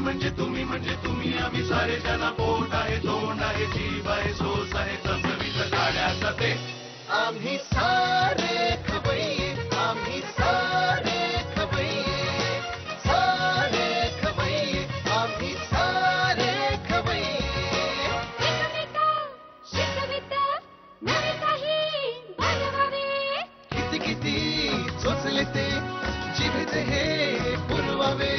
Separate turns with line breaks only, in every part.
म्हणजे तुम्ही आम्ही सारे त्यांना पोट आहे तोंड आहे जीभ आहे सोस आहे चमचमीत गाड्याचा ते आम्ही सारे खवय्ये आम्ही सारे खवय्ये सारे खवय्ये आम्ही सारे खवय्ये
एकमेका शिकवित नवे काही बनवावे
किती किती चोचले ते जीवित हे पुरवावे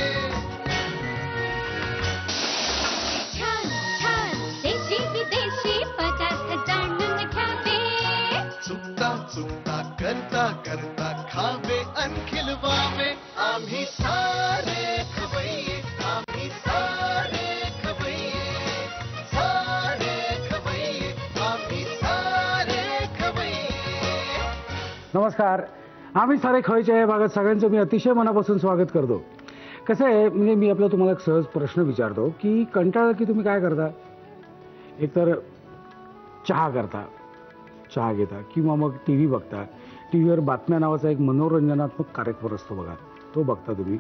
छान छान देशी विदेशी पदार्थ जाणून घ्यावे
चुकता चुकता करता करता खावे अन खिलवावे आम्ही सारे खवय्ये आम्ही सारे खवय्ये सारे खवय्ये आम्ही सारे खवय्ये.
नमस्कार. आम्ही सारे खवय्ये या भागात सगळ्यांचं मी अतिशय मनापासून स्वागत करतो. कसं आहे म्हणजे मी आपला तुम्हाला एक सहज प्रश्न विचारतो की कंटाळा की तुम्ही काय करता? एकतर चहा करता, चहा घेता किंवा मग टी व्ही बघता. टी व्हीवर बातम्या नावाचा एक मनोरंजनात्मक कार्यक्रम असतो बघा, तो बघता तुम्ही.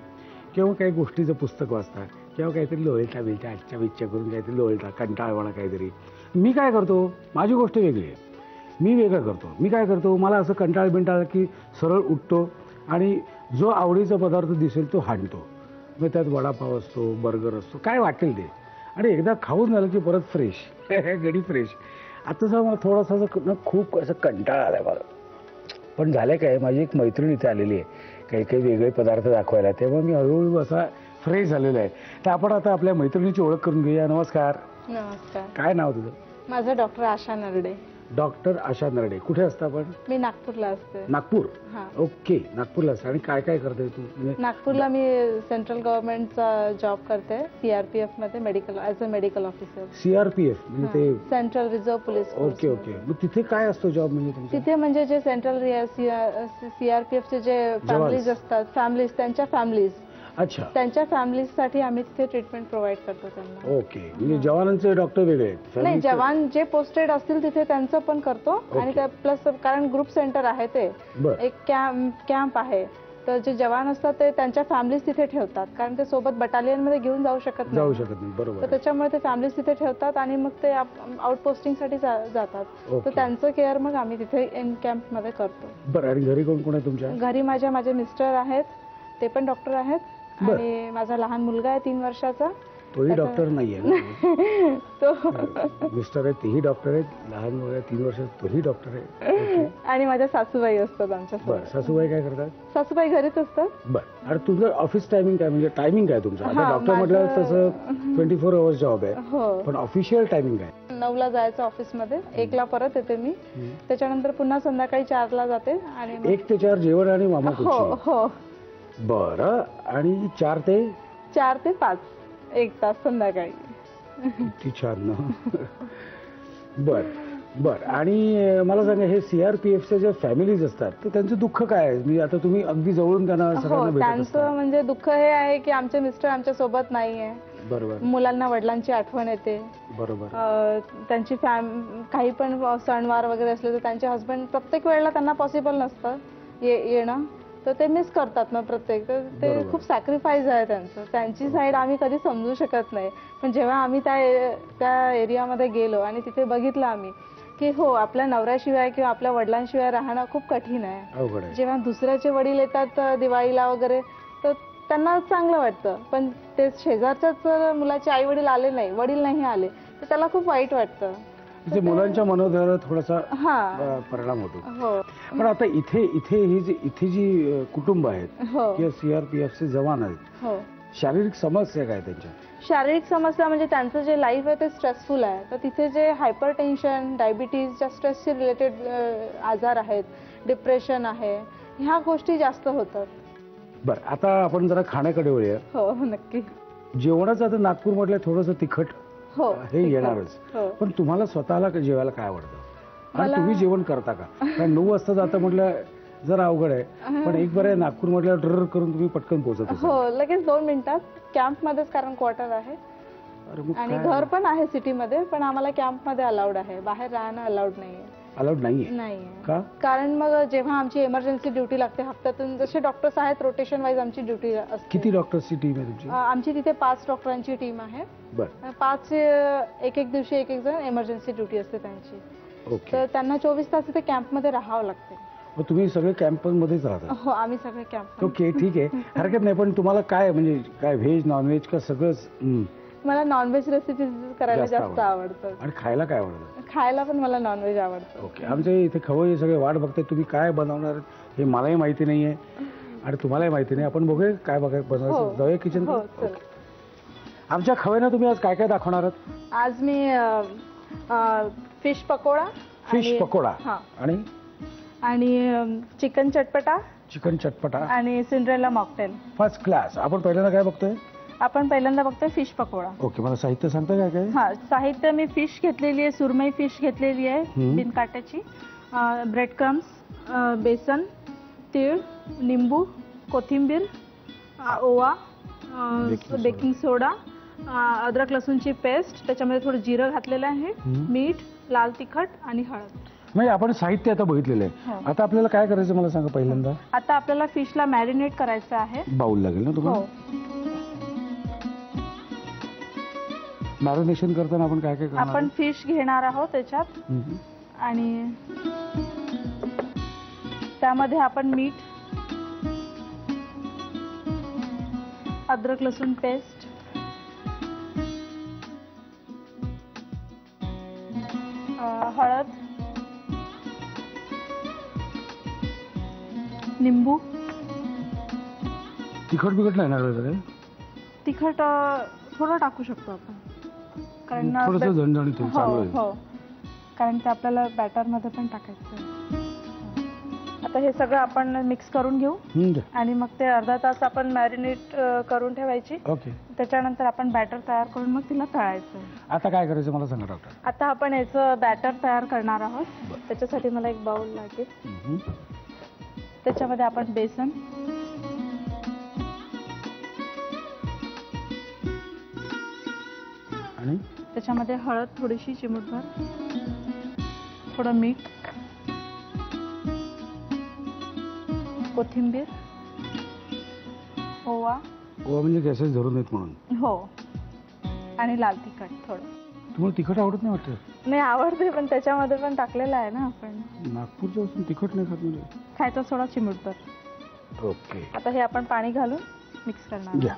किंवा काही गोष्टीचं पुस्तक वाचता किंवा काहीतरी लोळता बिलता आजच्या विच्छा करून काहीतरी लोळता कंटाळवाणा काहीतरी. मी काय करतो, माझी गोष्ट वेगळी आहे. मी वेगळं करतो. मी काय करतो, मला असं कंटाळ बिंटाळ की सरळ उठतो आणि जो आवडीचा पदार्थ दिसेल तो हाणतो. मग त्यात वडापाव असतो, बर्गर असतो, काय वाटेल ते. आणि एकदा खाऊन झालं की परत फ्रेश गडी फ्रेश. आताचा मला थोडासा असं खूप असं कंटाळा आला मला. पण झालं काय, माझी एक मैत्रीण इथे आलेली आहे काही काही वेगळे पदार्थ दाखवायला, तेव्हा मी हळूहळू असा फ्रेश झालेला आहे. तर आपण आता आपल्या मैत्रिणीची ओळख करून घेऊया. नमस्कार.
नमस्कार.
काय नाव तुझं?
माझं डॉक्टर आशा नरडे.
डॉक्टर आशा नरडे. कुठे असता आपण?
मी नागपूरला असते.
नागपूर.
हा.
ओके, नागपूरला असते. आणि काय काय करते तू?
नागपूरला मी सेंट्रल गव्हर्नमेंटचा जॉब करते CRPF मध्ये medical as a medical officer.
CRPF म्हणजे ते
central reserve police.
Okay okay. मग तिथे काय असतो जॉब म्हणजे तुमचा?
तिथे म्हणजे जे सेंट्रल CRPFचे जे फॅमिलीज असतात,
अच्छा,
त्यांच्या फॅमिलीजसाठी आम्ही तिथे ट्रीटमेंट प्रोव्हाइड करतो त्यांना.
ओके. म्हणजे जवानांचे डॉक्टर वेगळे आहेत?
नाही, जवान जे पोस्टेड असतील तिथे त्यांचं पण करतो. आणि प्लस कारण ग्रुप सेंटर आहे ते एक कॅम्प आहे, तर जे जवान असतात ते त्यांच्या फॅमिलीज तिथे ठेवतात, कारण ते सोबत बटालियन मध्ये घेऊन जाऊ शकत नाही.
बरोबर.
तर त्याच्यामुळे ते फॅमिलीज तिथे ठेवतात आणि मग ते आउट पोस्टिंग साठी जातात. तर त्यांचं केअर मग आम्ही तिथे इन कॅम्प मध्ये करतो.
बरं. आणि घरी कोण कोण आहे तुमच्या?
घरी माझे मिस्टर आहेत, ते पण डॉक्टर आहेत. आणि माझा लहान मुलगा आहे 3 वर्षाचा.
तोही डॉक्टर नाहीये ना?
तो
मिस्टर आहे, तेही डॉक्टर आहेत. लहान मुलगा 3 वर्षाचा, तोही डॉक्टर आहे.
आणि माझ्या सासूबाई असतात आमच्या.
बरं. सासूबाई काय करतात?
सासूबाई घरीच असतात.
बरं. आणि तुझं ऑफिस टायमिंग काय, म्हणजे टायमिंग काय तुमचं? आता डॉक्टर म्हटलं तसं 24 आवर्स जॉब आहे.
हो.
पण ऑफिशियल टायमिंग काय?
9ला जायचं ऑफिसमध्ये, 1ला परत येते मी. त्याच्यानंतर पुन्हा संध्याकाळी 4ला जाते. आणि
1 ते 4 जेवण आणि मामा
हो
कुठची?
हो.
बरं. आणि 4 ते
5 1 तास संध्याकाळी.
किती छान ना. बर बर. आणि मला सांगा, हे CRPFचे जे फॅमिलीज असतात तर त्यांचं दुःख काय आहे? म्हणजे आता तुम्ही अगदी जवळून त्यांना सगळ्यांना भेटत असता.
त्यांचं म्हणजे दुःख हे आहे की आमचे मिस्टर आमच्या सोबत नाहीये.
बरोबर.
मुलांना वडिलांची आठवण येते.
बरोबर.
त्यांची काही पण सणवार वगैरे असले तर त्यांचे हस्बंड प्रत्येक वेळेला त्यांना पॉसिबल नसतं येणं, तर ते मिस करतात ना प्रत्येक. तर ते खूप सॅक्रिफाईस आहे त्यांचं. त्यांची साईड आम्ही कधी समजू शकत नाही. पण जेव्हा आम्ही त्या एरियामध्ये गेलो आणि तिथे बघितलं आम्ही की हो, आपल्या नवऱ्याशिवाय किंवा आपल्या वडिलांशिवाय राहणं खूप कठीण आहे. जेव्हा दुसऱ्याचे वडील येतात दिवाळीला वगैरे तर त्यांना चांगलं वाटतं, पण ते शेजारच्याच मुलाचे आई वडील आले नाही, वडील नाही आले, तर त्याला खूप वाईट वाटतं.
म्हणजे मुलांच्या मनोधैर्यावर थोडासा परिणाम होतो. पण आता इथे जी कुटुंब आहेत किंवा CRPFचे जवान आहेत, शारीरिक समस्या काय त्यांच्या?
शारीरिक समस्या म्हणजे त्यांचं जे लाईफ आहे ते स्ट्रेसफुल आहे. तर तिथे जे हायपर टेन्शन, डायबिटीज, ज्या स्ट्रेसशी रिलेटेड आजार आहेत, डिप्रेशन आहे, ह्या गोष्टी जास्त होतात.
बरं. आता आपण जरा खाण्याकडे वळूया.
हो नक्की.
जेवणाचं आता नागपूर म्हटलं थोडंसं तिखट हे येणारच. पण तुम्हाला स्वतःला जेवायला काय आवडतं? आणि तुम्ही जेवण करता का? कारण 9 वाजता जाता म्हटलं जरा अवघड आहे, पण एक बरं आहे नागपूर म्हटलं ड्रर करून तुम्ही पटकन पोहोचत.
हो, लगेच 2 मिनिटात. कॅम्प मध्येच, कारण क्वार्टर आहे आणि घर पण आहे सिटीमध्ये, पण आम्हाला कॅम्प मध्ये अलाउड आहे, बाहेर राहणं अलाउड नाहीये.
अलाउड नाहीये
नाही
का?
कारण मग जेव्हा आमची इमर्जन्सी ड्युटी लागते हप्त्यातून जसे डॉक्टर्स आहेत रोटेशन वाईज आमची ड्युटी असते.
किती डॉक्टर्सची टीम आहे तुमची?
आमची तिथे 5 डॉक्टरांची टीम आहे.
बरं.
5 एक दिवशी एक जण इमर्जन्सी ड्युटी असते त्यांची.
ओके.
तर त्यांना 24 तास तिथे कॅम्पमध्ये राहावं लागते.
मग तुम्ही सगळे कॅम्पमध्येच राहता?
हो आम्ही सगळे कॅम्प.
ओके ठीक आहे, हरकत नाही. पण तुम्हाला काय म्हणजे काय व्हेज नॉनव्हेज का सगळंच?
मला नॉनव्हेज रेसिपीज करायला जास्त आवडतं.
आणि खायला काय आवडतं?
खायला पण मला नॉनव्हेज आवडतं.
ओके. आमच्या इथे खवय्ये सगळे वाट बघते तुम्ही काय बनवणार हे मलाही माहिती नाहीये आणि तुम्हालाही माहिती नाही. आपण बघूया काय बनवायचं. जाऊया किचन. आमच्या खवय्यांना तुम्ही आज काय काय दाखवणार आहात?
आज मी फिश पकोडा.
फिश पकोडा आणि
चिकन चटपटा.
चिकन चटपटा
आणि सिंड्रेला मॉकटेल.
First class. आपण पहिल्यांदा काय बघतोय?
आपण पहिल्यांदा बघतोय फिश पकोडा.
ओके. मला साहित्य सांगता काय काय?
हा साहित्य मी फिश घेतलेली आहे, सुरमई फिश घेतलेली आहे बिन काट्याची, ब्रेड क्रम्स, बेसन, तीळ, लिंबू, कोथिंबीर, ओवा, बेकिंग सोडा, अद्रक लसूणची पेस्ट, त्याच्यामध्ये थोडं जिरं घातलेलं आहे, मीठ, लाल तिखट आणि हळद.
म्हणजे आपण साहित्य आता बघितलेलं आहे. आता आपल्याला काय करायचं मला सांगा पहिल्यांदा?
आता आपल्याला फिशला मॅरिनेट करायचं आहे.
बाउल लागेल ना तुम्हाला? मॅरिनेशन करताना आपण काय काय करणार?
आपण फिश घेणार आहोत त्याच्यात आणि त्यामध्ये आपण मीठ, अद्रक लसूण पेस्ट, हळद, लिंबू.
तिखट बिखट नाही ना?
तिखट थोडं टाकू शकतो आपण कारण
थोडंसं झणझणीत होईल. चांगलं
हो कारण ते आपल्याला बॅटर मध्ये पण टाकायचं. आता हे सगळं आपण मिक्स करून घेऊ आणि मग ते अर्धा तास आपण मॅरिनेट करून ठेवायची.
ओके.
त्याच्यानंतर आपण बॅटर तयार करून मग तिला तळायचं.
आता काय करायचं मला सांगा डॉक्टर?
आता आपण याचं बॅटर तयार करणार आहोत. त्याच्यासाठी मला एक बाउल लागेल. त्याच्यामध्ये आपण बेसन,
आणि
त्याच्यामध्ये हळद थोडीशी चिमूटभर, थोडं मीठ, कोथिंबीर, ओवा.
ओवा म्हणजे गॅसेस धरून येत म्हणून?
हो. आणि लाल तिखट थोडं.
तुम्हाला तिखट आवडत नाही वाटतं?
नाही आवडते पण त्याच्यामध्ये पण टाकलेलं आहे ना आपण.
नागपूरच्या असून तिखट नाही खात म्हणजे?
खायचा सोडा चिमूटभर.
ओके.
आता हे आपण पाणी घालून मिक्स करणार.
घ्या.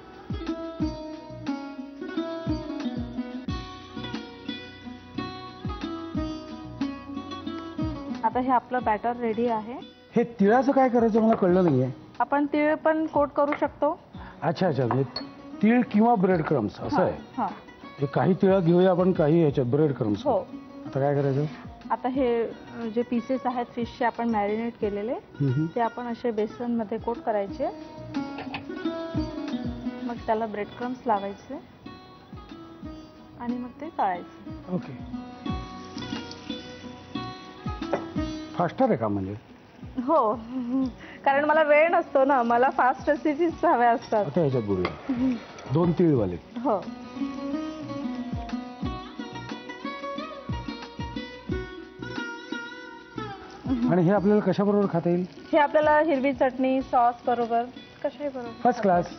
आता हे आपलं बॅटर रेडी आहे.
हे तिळाचं काय करायचं मला कळलं नाहीये.
आपण तीळ पण कोट करू शकतो.
अच्छा अच्छा. म्हणजे तीळ किंवा ब्रेड क्रम्स असं आहे?
हा.
हे काही तिळा घेऊया आपण, काही ह्याच्यात ब्रेड क्रम्स.
हो.
आता काय करायचं?
आता हे जे पीसेस आहेत फिशचे आपण मॅरिनेट केलेले ते आपण असे बेसन मध्ये कोट करायचे. मग त्याला ब्रेड क्रम्स लावायचे आणि मग ते तळायचे.
ओके. फास्टर आहे का म्हणजे?
हो कारण मला वेळ नसतो ना, मला फास्ट रेसिपीज हव्या असतात.
आता ह्याच्यात बोलूया. 2 तीळवाले.
हो.
आणि हे आपल्याला कशाबरोबर खाता येईल?
हे आपल्याला हिरवी चटणी सॉस बरोबर कशाही बरोबर.
First class.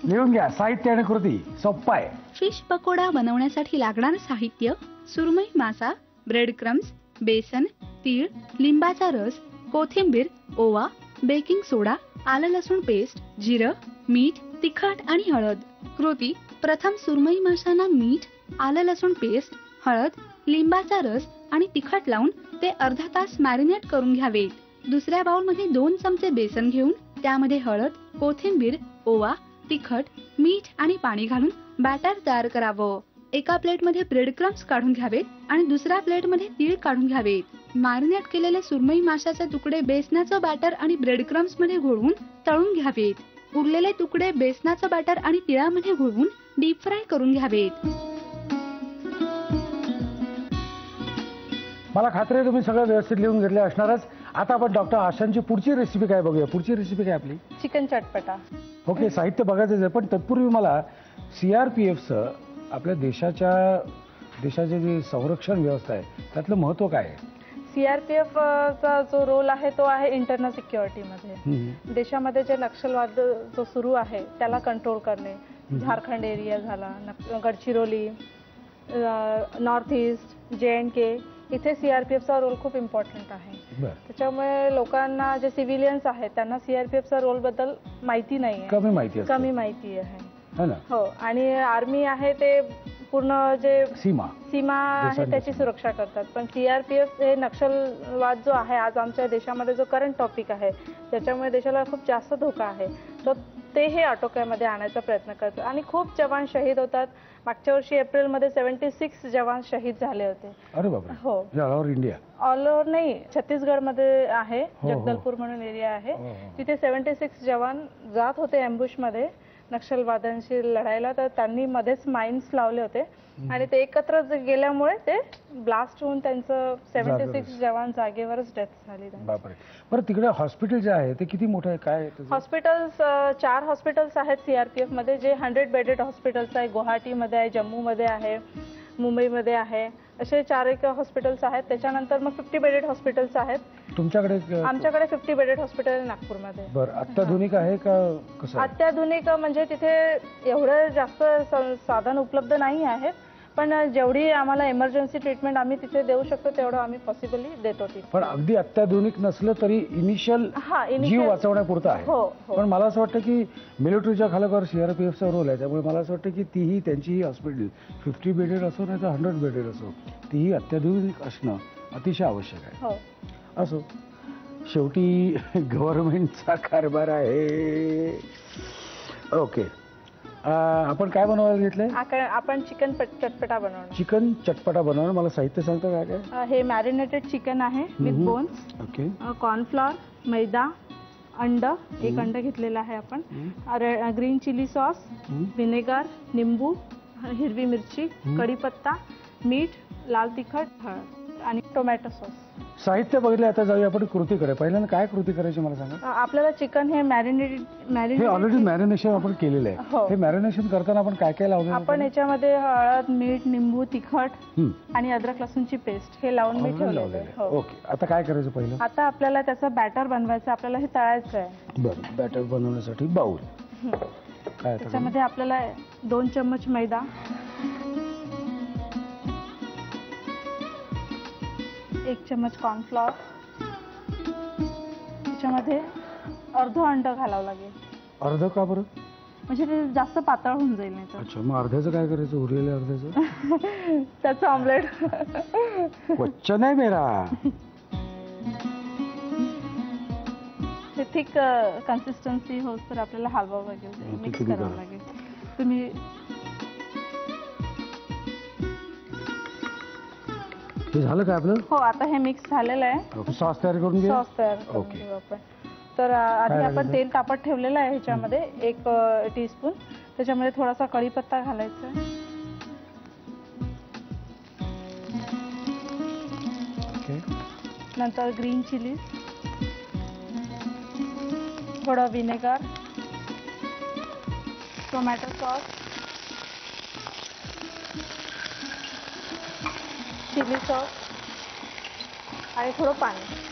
लिहून घ्या. साहित्य आणि कृती सोप्पा आहे.
फिश पकोडा बनवण्यासाठी लागणारं साहित्य: सुरमई मासा, ब्रेड क्रम्स, बेसन, तीळ, लिंबाचा रस, कोथिंबीर, ओवा, बेकिंग सोडा, आलं लसूण पेस्ट, जिरं, मीठ, तिखट आणि हळद. कृती: प्रथम सुरमई माशांना मीठ, आलं लसूण पेस्ट, हळद, लिंबाचा रस आणि तिखट लावून ते अर्धा तास मॅरिनेट करून घ्यावे. दुसऱ्या बाउलमध्ये 2 चमचे बेसन घेऊन त्यामध्ये हळद, कोथिंबीर, ओवा, तिखट, मीठ आणि पाणी घालून बॅटर तयार करावं. एका प्लेटमध्ये ब्रेड क्रम्स काढून घ्यावेत आणि दुसऱ्या प्लेटमध्ये तीळ काढून घ्यावेत. मॅरिनेट केलेले सुरमई माशाचे तुकडे बेसनाचं बॅटर आणि ब्रेड क्रम्स मध्ये घोळवून तळून घ्यावेत. उरलेले तुकडे बेसनाचं बॅटर आणि तिळामध्ये घोळवून डीप फ्राय करून घ्यावेत.
मला खात्री आहे तुम्ही सगळं व्यवस्थित लिहून घेतले असणारच. आता आपण डॉक्टर आशांची पुढची रेसिपी काय बघूया. पुढची रेसिपी काय आपली?
चिकन चटपटा.
ओके. साहित्य बघायचं आहे पण तत्पूर्वी मला CRPFचं आपल्या देशाचे जे संरक्षण व्यवस्था आहे त्यातलं महत्व काय आहे?
सीआरपीएफ चा जो रोल आहे तो आहे इंटरनल सिक्युरिटीमध्ये. देशामध्ये जे नक्षलवाद जो सुरू आहे त्याला कंट्रोल करणे. झारखंड एरिया झाला, गडचिरोली, नॉर्थ ईस्ट, JNK, इथे सीआरपीएफचा रोल खूप इम्पॉर्टंट आहे. त्याच्यामुळे लोकांना जे सिव्हिलियन्स आहेत त्यांना सीआरपीएफचा रोल बद्दल माहिती नाही, कमी माहिती आहे. हो, आणि आर्मी आहे ते पूर्ण जे सीमा आहे त्याची सुरक्षा करतात. पण सीआरपीएफ हे नक्षलवाद जो आहे आज आमच्या देशामध्ये जो करंट टॉपिक आहे त्याच्यामुळे देशाला खूप जास्त धोका आहे, तर ते हे आटोक्यामध्ये आणायचा प्रयत्न करतात. आणि खूप जवान शहीद होतात. मागच्या वर्षी एप्रिलमध्ये 76 जवान शहीद झाले होते.
अरे बापरे. हो, all over India.
All over नाही, छत्तीसगडमध्ये आहे, जगदलपूर म्हणून एरिया आहे, तिथे 76 जवान जात होते अँबुशमध्ये नक्षलवाद्यांशी लढायला, तर त्यांनी मध्येच माइन्स लावले होते आणि ते एकत्र गेल्यामुळे ते ब्लास्ट होऊन त्यांचं 76 जवान जागेवरच डेथ झाली.
बापरे. बरं, तिकडे हॉस्पिटल जे आहे ते किती मोठं आहे, काय
हॉस्पिटल्स? 4 हॉस्पिटल्स आहेत सीआरपीएफ मध्ये, जे 100 बेडेड हॉस्पिटल्स आहे. गुवाहाटीमध्ये आहे, जम्मूमध्ये आहे, मुंबईमध्ये आहे, असे 4 हॉस्पिटल्स आहेत. त्याच्यानंतर मग 50 बेडेड हॉस्पिटल्स आहेत.
तुमच्याकडे?
आमच्याकडे 50 बेडेड हॉस्पिटल आहे नागपूरमध्ये.
बरं, अत्याधुनिक आहे का कसं?
अत्याधुनिक म्हणजे तिथे एवढं जास्त साधन उपलब्ध नाही आहेत, पण जेवढी आम्हाला इमर्जन्सी ट्रीटमेंट आम्ही तिथे देऊ शकतो तेवढं आम्ही पॉसिबली देतो तिथे.
पण अगदी अत्याधुनिक नसलं तरी इनिशियल जीव वाचवण्यापुरतं आहे. पण मला असं वाटतं की मिलिटरीच्या खालावर सीआरपीएफचा रोल आहे, त्यामुळे मला असं वाटतं की तीही त्यांचीही हॉस्पिटल 50 बेडेड असो नाही तर 100 बेडेड असो, तीही अत्याधुनिक असणं अतिशय आवश्यक आहे. असो, शेवटी गव्हर्नमेंटचा कारभार आहे. ओके, आपण काय बनवायला घेतलंय?
आपण चिकन चटपटा बनवणार.
चिकन चटपटा बनवणार. मला साहित्य सांगता काय काय?
हे मॅरिनेटेड चिकन आहे विथ बोन्स. ओके. कॉर्नफ्लॉर, मैदा, अंड, 1 अंड घेतलेलं आहे आपण, ग्रीन चिली सॉस, व्हिनेगर, निंबू, हिरवी मिरची, कढीपत्ता, मीठ, लाल तिखट, हळद आणि टोमॅटो सॉस.
साहित्य बघितलं. आता जाऊया आपण कृती कडे. पहिल्यांदा काय कृती करायची मला सांगा.
आपल्याला चिकन हे
हे ऑलरेडी मॅरिनेशन आपण केलेलं आहे. हे मॅरिनेशन करताना आपण काय काय लावलं?
आपण याच्यामध्ये हळद, मीठ, निंबू, तिखट आणि अद्रक लसूणची पेस्ट हे लावून मी ठेवलेलं आहे.
ओके, आता काय करायचं पहिलं?
आता आपल्याला त्याचं बॅटर बनवायचं, आपल्याला हे तळायचं आहे.
बरं, बॅटर बनवण्यासाठी बाउल काय?
त्याच्यामध्ये आपल्याला 2 चम्मच मैदा, 1 चम्मच कॉर्नफ्लॉर, त्याच्यामध्ये अर्ध अंड घालावं लागेल.
अर्ध का बरं?
म्हणजे ते जास्त पातळ होऊन जाईल नाही तर.
अच्छा, मग अर्ध्याचं काय करायचं? उरलेल्या अर्ध्याचं
त्याचं ऑमलेट.
क्वेश्चन आहे मेरा.
ते थिक कन्सिस्टन्सी होत तर आपल्याला हलवावं लागेल, मिक्स करावं लागेल. तुम्ही
ते झालं का आपलं?
हो, आता हे मिक्स झालेलं आहे.
सॉस तयार करून घे.
सॉस तयार करून घेऊ आपण. तर आधी आपण तेल तापत ठेवलेलं आहे, ह्याच्यामध्ये 1 टीस्पून, त्याच्यामध्ये थोडासा कढीपत्ता घालायचा, नंतर ग्रीन चिली, थोडं vinegar, tomato sauce, chilli sauce आणि थोडं पाणी.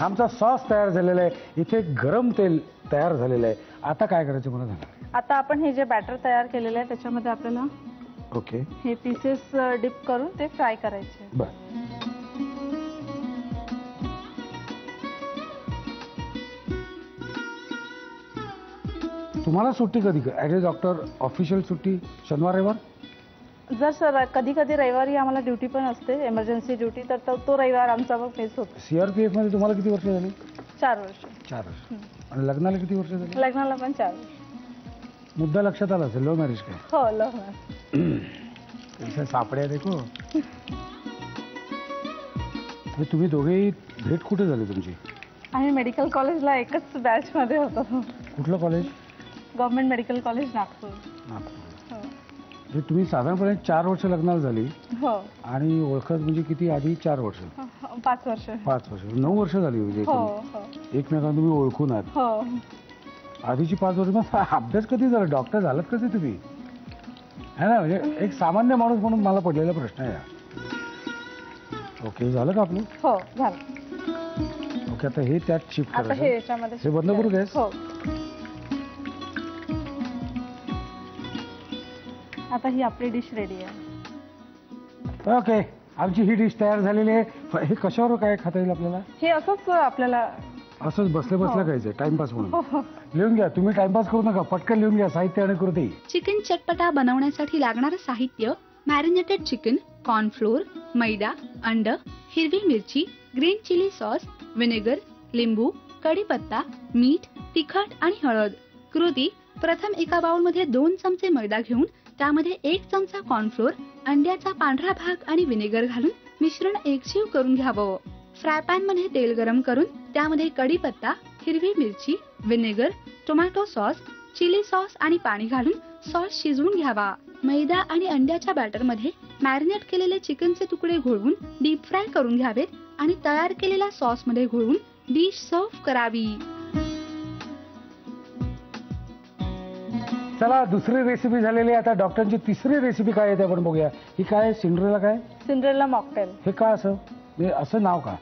आमचा सॉस तयार झालेला आहे. इथे गरम तेल तयार झालेलं आहे. आता काय करायचं मला सांगा.
आता आपण हे जे बॅटर तयार केलेलं आहे त्याच्यामध्ये आपल्याला
ओके
हे पीसेस डिप करून ते फ्राय करायचे.
बरं, तुम्हाला सुट्टी कधी? ॲज अ डॉक्टर ऑफिशियल सुट्टी शनिवार रविवार?
जर सर कधी कधी रविवारी आम्हाला ड्युटी पण असते, इमर्जन्सी ड्युटी, तर तो रविवार आमचा मग मिस होतो.
सीआरपीएफ मध्ये तुम्हाला किती वर्ष झाली?
4 वर्ष.
4 वर्ष. आणि लग्नाला किती वर्ष झाली?
लग्नाला पण 4 वर्ष.
मुद्दा लक्षात आला असेल, लव्ह मॅरेज काय?
हो, लव्ह मॅरेज.
सापड्या देखो. तुम्ही दोघेही भेट कुठे झाली तुमची?
आम्ही मेडिकल कॉलेजला एकच बॅच मध्ये होतो.
कुठलं college?
Government medical college, Nagpur.
तुम्ही साधारणपणे 4 वर्ष लग्नाला झाली.
हो.
आणि ओळखत म्हणजे किती आधी? 4 वर्ष.
5 वर्ष.
5 वर्ष, 9 वर्ष झाली म्हणजे एकमेकांना तुम्ही ओळखून आहात.
हो.
आधीची 5 वर्ष. मग अभ्यास कधी झाला? डॉक्टर झालात कधी तुम्ही? है ना, म्हणजे एक सामान्य माणूस म्हणून मला पडलेला प्रश्न आहे हा. ओके, झालं का आपलं?
हो झालं.
ओके, आता हे त्यात शिफ्ट
आता हे
करायचं.
याच्यामध्ये
हे बंद करू गॅस?
हो. आता ही आपली डिश रेडी आहे.
ओके, आमची ही डिश तयार झालेली आहे. हे कशावर काय खाता येईल आपल्याला?
हे असंच आपल्याला
असंच बसले बसलं खायचं, टाइमपास म्हणून.
हो, हो.
लिहून घ्या, तुम्ही टाइमपास करू नका, पटकन लिहून घ्या साहित्य आणि कृती.
चिकन चटपटा बनवण्यासाठी लागणारं साहित्य: मॅरिनेटेड चिकन, कॉर्नफ्लोअर, मैदा, अंड, हिरवी मिरची, ग्रीन चिली सॉस, व्हिनेगर, लिंबू, कढीपत्ता, मीठ, तिखट आणि हळद. कृती: प्रथम एका बाउलमध्ये 2 चमचे मैदा घेऊन त्यामध्ये 1 चमचा कॉर्नफ्लोअर, अंड्याचा पांढरा भाग आणि व्हिनेगर घालून मिश्रण एकजीव करून घ्यावं. फ्राय पॅन मध्ये तेल गरम करून त्यामध्ये कढीपत्ता, हिरवी मिरची, vinegar, tomato sauce, chilli sauce आणि पाणी घालून सॉस शिजवून घ्यावा. मैदा आणि अंड्याच्या बॅटर मध्ये मॅरिनेट केलेले चिकनचे तुकडे घोळवून डीप फ्राय करून घ्यावेत आणि तयार केलेल्या सॉस मध्ये घोळवून डिश सर्व्ह करावी.
चला, दुसरी रेसिपी झालेली आहे. आता डॉक्टरांची तिसरी रेसिपी काय आहे ते आपण बघूया. ही काय? सिंड्रेला काय?
Cinderella mocktail.
हे का असं, म्हणजे असं नाव का?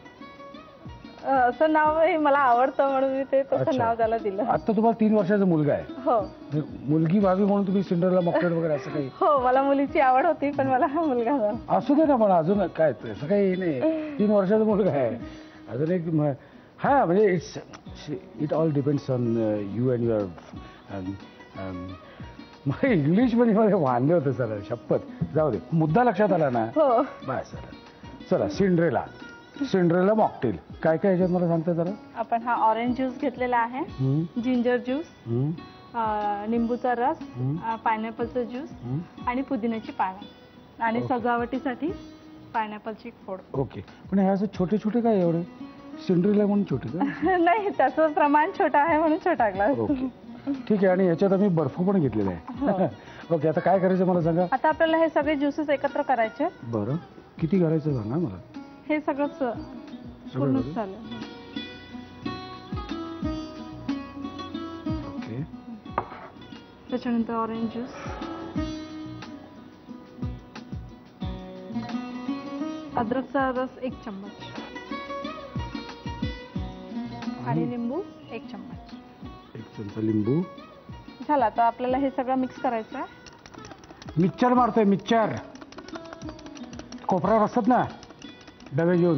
असं नाव हे मला आवडतं म्हणून मी ते तसं
अच्छा.
नाव त्याला दिलं.
आता तुम्हाला 3 वर्षाचा मुलगा आहे.
हो
मुलगी व्हावी म्हणून तुम्ही सिंड्रेला मॉकटेल वगैरे असं काही?
हो, मला मुलीची आवड होती पण मला हा मुलगा झाला.
असू दे ना, पण अजून काय असं काही नाही. 3 वर्षाचा मुलगा आहे. अजून एक हा, म्हणजे it all depends on you and your. मला इंग्लिश मध्ये मला वांदे होते सर, शपथ. जाऊ दे, मुद्दा लक्षात आला ना?
हो.
बस सर. चला, सिंड्रेला मॉकटेल काय काय याच्यात मला सांगता जरा?
आपण हा ऑरेंज ज्यूस घेतलेला आहे, जिंजर ज्यूस, निंबूचा रस, पायनॅपलचं ज्यूस आणि पुदिन्याची पानं आणि सजावटीसाठी पायनॅपलची फोड.
ओके, पण हे असं छोटे छोटे काय एवढे? सिंड्रेला म्हणून छोटे का?
नाही, त्याचं प्रमाण छोटा आहे म्हणून छोटा ग्लास.
ओके, ठीक आहे. आणि याच्यात आम्ही बर्फ पण घेतलेला आहे. ओके, आता काय करायचं मला सांगा.
आता आपल्याला हे सगळे ज्युसेस एकत्र करायचे.
बरं, किती करायचं सांगा मला.
हे सगळंच पूर्ण झालं.
ओके,
त्याच्यानंतर ऑरेंज ज्यूस, अद्रकचा रस 1 चम्मच आणि लिंबू 1 चम्मच.
1 चमचा लिंबू
झाला. आता आपल्याला हे सगळं मिक्स करायचं आहे.
मिक्सर मारतोय, मिक्सर. कोपऱ्यावर असतात ना डबे घेऊन,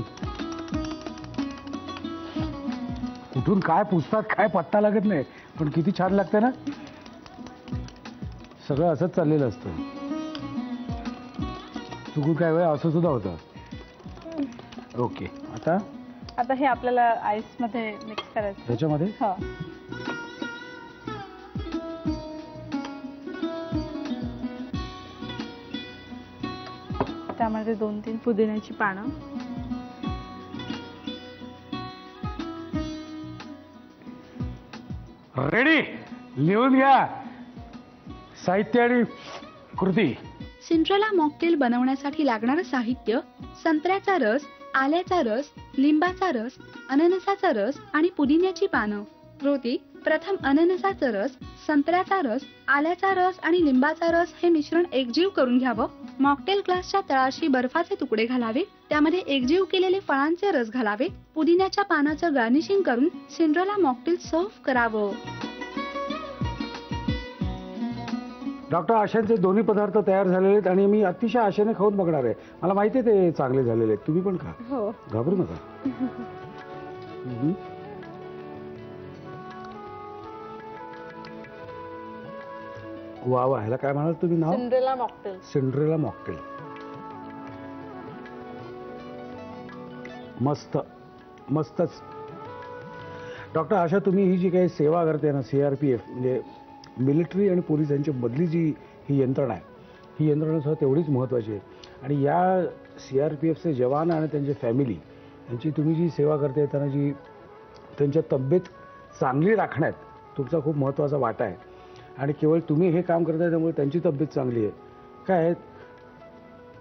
कुठून काय पुसतात काय पत्ता लागत नाही, पण किती छान लागतं ना. सगळं असंच चाललेलं असतं. चुकून काय वेळ असं सुद्धा होतं. ओके, आता
हे आपल्याला आईस मध्ये मिक्स करायचं
त्याच्यामध्ये.
हो. त्यामध्ये 2-3 पुदिन्याची पानं,
रेडी. लिहून घ्या साहित्य आणि कृती.
सिंड्रेला मॉकटेल बनवण्यासाठी लागणारं साहित्य: संत्र्याचा रस, आल्याचा रस, लिंबाचा रस, अननसाचा रस आणि पुदिन्याची पानं. कृती: प्रथम अननसाचा रस, संत्र्याचा रस, आल्याचा रस आणि लिंबाचा रस हे मिश्रण एकजीव करून घ्यावं. मॉकटेल ग्लासच्या तळाशी बर्फाचे तुकडे घालावे, त्यामध्ये एकजीव केलेले फळांचे रस घालावे, पुदिन्याच्या पानाचं गार्निशिंग करून सिंड्रेला मॉकटेल सर्व्ह करावं.
डॉक्टर, आशांचे दोन्ही पदार्थ तयार झालेले आहेत आणि मी अतिशय आशेने खाऊन बघणार आहे. मला माहिती आहे ते चांगले झालेले आहेत. तुम्ही पण खा,
हो.
घाबरू नका. वा वा, ह्याला काय म्हणाल तुम्ही नाव?
Cinderella mocktail.
Cinderella mocktail. मस्त, मस्तच. डॉक्टर आशा, तुम्ही ही जी काही सेवा करते ना, CRPF म्हणजे मिलिटरी आणि पोलीस यांच्या मधली जी ही यंत्रणा आहे, ही यंत्रणा सुद्धा तेवढीच महत्त्वाची आहे. आणि या CRPFचे जवान आणि त्यांची फॅमिली यांची तुम्ही जी सेवा करते, त्यांना जी त्यांच्या तब्येत चांगली राखण्यात तुमचा खूप महत्त्वाचा वाटा आहे. आणि केवळ तुम्ही हे काम करताय त्यामुळे त्यांची तब्येत चांगली आहे. काय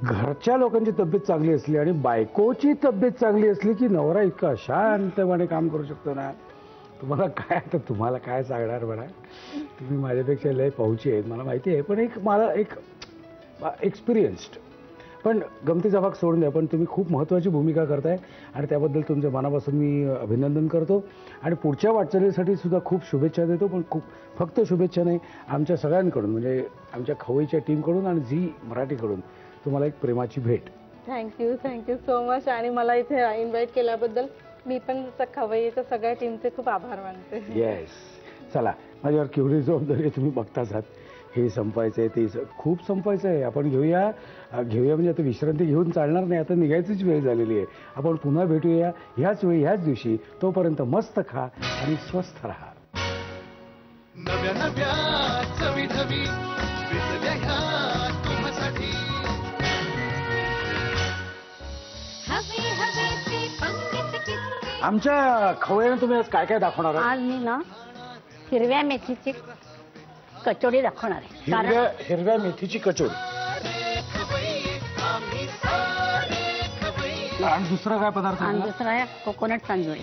घरच्या लोकांची तब्येत चांगली असली आणि बायकोची तब्येत चांगली असली की नवरा इतका शांतपणे काम करू शकतो ना. तुम्हाला काय सांगणार बघा. तुम्ही माझ्यापेक्षा लय पाहुचे आहेत मला माहिती आहे, पण मला एक एक्सपिरियन्स्ड. पण गमतीचा भाग सोडून द्या, पण तुम्ही खूप महत्त्वाची भूमिका करताय आणि त्याबद्दल तुमच्या मनापासून मी अभिनंदन करतो आणि पुढच्या वाटचालीसाठी सुद्धा खूप शुभेच्छा देतो. पण फक्त शुभेच्छा नाही, आमच्या सगळ्यांकडून म्हणजे आमच्या खवईच्या टीमकडून आणि झी मराठीकडून तुम्हाला एक प्रेमाची भेट.
Thank you so much. आणि मला इथे इन्व्हाइट केल्याबद्दल मी पण खवईच्या सगळ्या टीमचे खूप आभार मानते.
येस. चला, माझ्यावर केवढी जबाबदारी आहे तुम्ही बघताच आहात. हे संपायचं आहे, ते खूप संपायचं आहे. आपण घेऊया म्हणजे आता विश्रांती घेऊन चालणार नाही, आता निघायचीच वेळ झालेली आहे. आपण पुन्हा भेटूया ह्याच वेळी ह्याच दिवशी. तोपर्यंत मस्त खा आणि स्वस्थ राहा.
नव्या नव्या चवी नवी विसरल्या ह्या तुम्हासाठी.
आमच्या खवय्यानं तुम्ही आज काय काय दाखवणार आहात?
आज मी ना हिरव्या मेथीची कचोरी दाखवणार आहे. कारण
हिरव्या मेथीची कचोरी. आणि दुसरा काय पदार्थ?
आणि दुसरा आहे कोकोनट तंदुरी.